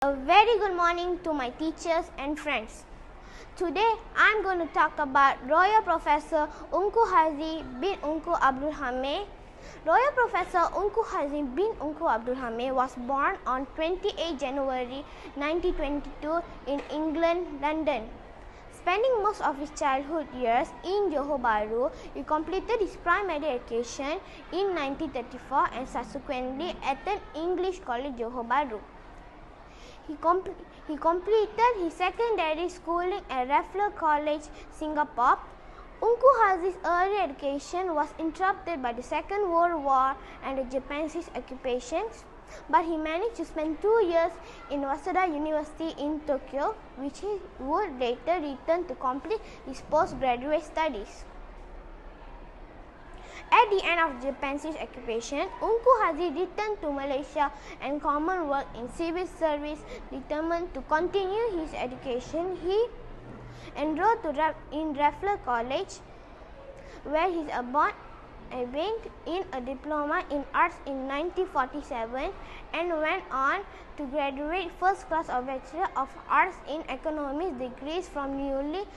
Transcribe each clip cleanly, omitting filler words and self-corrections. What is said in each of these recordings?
A very good morning to my teachers and friends. Today I am going to talk about Royal Professor Tunku Haji bin Tunku Abdul Hamid. Royal Professor Tunku Haji bin Tunku Abdul Hamid was born on 28 January 1922 in England, London. Spending most of his childhood years in Johor Bahru, he completed his primary education in 1934 and subsequently attended English College, Johor Bahru. He completed his secondary schooling at Raffles College, Singapore. Tunku Haji's early education was interrupted by the Second World War and the Japanese occupations, but he managed to spend 2 years in Waseda University in Tokyo, which he would later return to complete his postgraduate studies. At the end of the Japanese occupation, Tunku Haji returned to Malaysia and Commonwealth in civil service. Determined to continue his education, he enrolled in Raffles College, where he obtained a diploma in arts in 1947 and went on to graduate first class of Bachelor of Arts in Economics degrees from University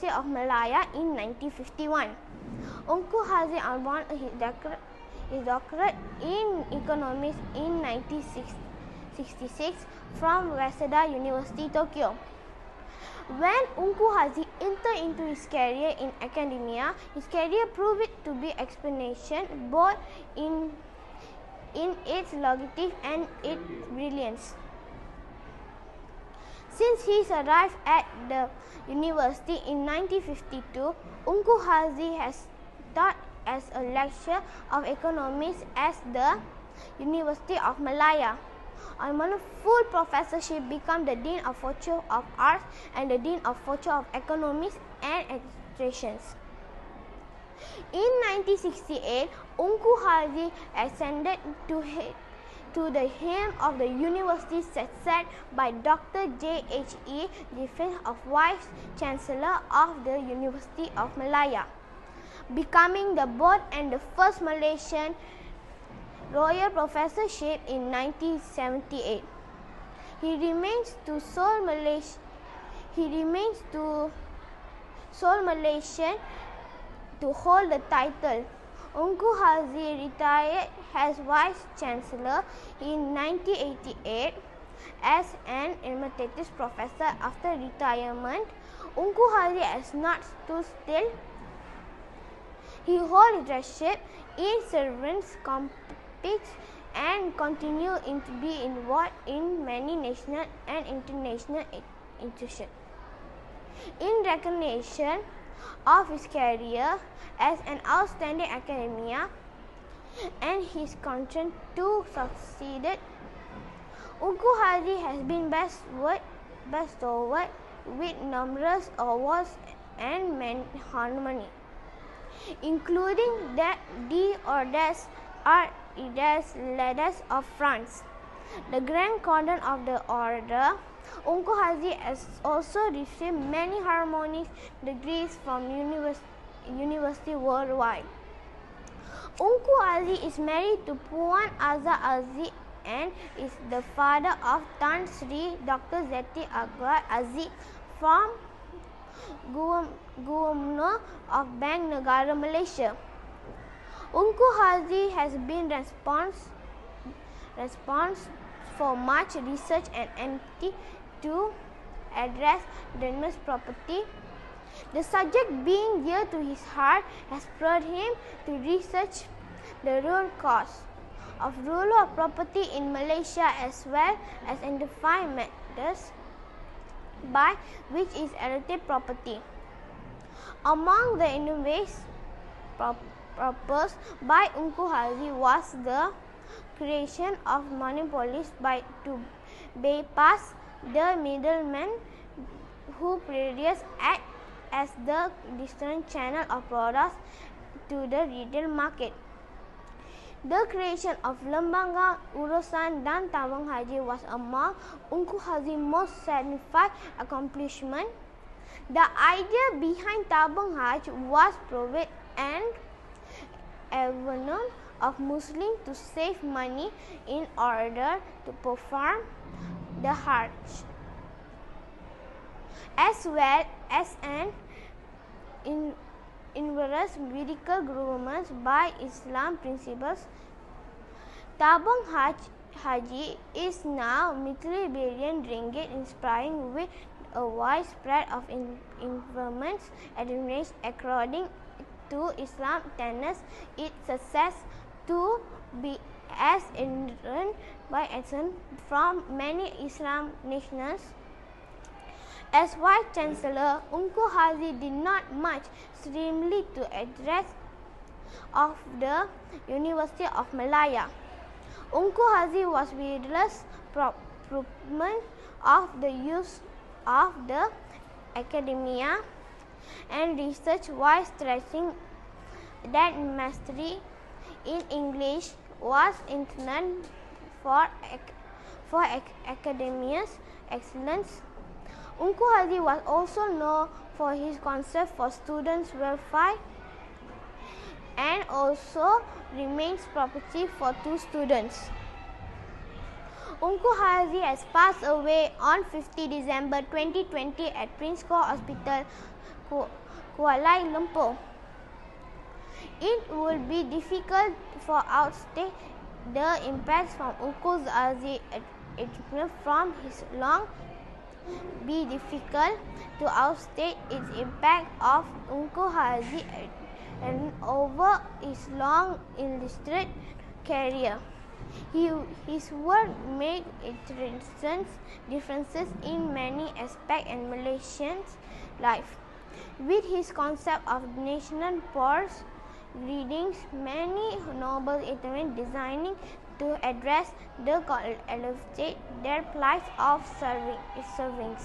of Malaya in 1951. Tunku Haji earned his doctorate in economics in 1966 from Waseda University, Tokyo. When Tunku Haji entered into his career in academia, his career proved to be exponential both in its longevity and its brilliance. Since he arrived at the university in 1952, Tunku Haji has taught as a lecturer of economics at the University of Malaya. On a full professorship, became the Dean of Faculty of Arts and the Dean of Faculty of Economics and Administration. In 1968, Tunku Haji ascended to the helm of the university succeeded by Dr. J.H.E. Jeffries as Vice Chancellor of the University of Malaya, becoming the board and the first Malaysian Royal Professorship in 1978. He remains to sole Malaysian to hold the title. Tunku Haji retired as Vice Chancellor in 1988 as an emeritus professor. After retirement, Tunku Haji has not stood still. He holds leadership in several companies and continues to be involved in many national and international institutions. In recognition of his career as an outstanding academician and his contribution to succeed, Tunku Haji has been bestowed with numerous awards and honors, including the Orders of France, the Grand Cordon of the Order. Tunku Haji has also received many harmonious degrees from universities worldwide. Tunku Haji is married to Puan Azhar Aziz and is the father of Tan Sri Dr. Zeti Akbar Aziz, from Governor of Bank Negara Malaysia. Tunku Haji has been responsible for much research and activity to address domestic property. The subject being dear to his heart has spurred him to research the real cause of rule of property in Malaysia, as well as identify methods by which is erected property. Among the innovations proposed by Tunku Haji was the creation of monopolies to bypass the middlemen who previously act as the distant channel of products to the retail market. The creation of Lembaga Urusan dan Tabung Haji was among Tunku Haji's most significant accomplishments. The idea behind Tabung Haji was provide an avenue of Muslims to save money in order to perform the Hajj, as well as an inverse medical government by Islam principles. Tabung Haji is now multi-billion ringgit, inspiring with a wide spread of improvements administration according to Islam tenets. Its success to be as earned by action from many Islam nations. As Vice Chancellor, Tunku Haji did not much streamly to address of the University of Malaya. Tunku Haji was vigorous proponent of the use of the academia and research while stressing that mastery in English was intended for academic excellence. Tunku Haji was also known for his concern for students' welfare and also remains property for two students. Tunku Haji has passed away on 50 December 2020 at Prince Court Hospital, Kuala Lumpur. It would be difficult for outstate the impacts from Tunku Haji from his long be difficult to outstate its impact of Tunku Haji and over his long illustrious career. His work made differences in many aspects in Malaysians' life. With his concept of national purse readings, many noble attempts designing to address the elevate their plight of serving.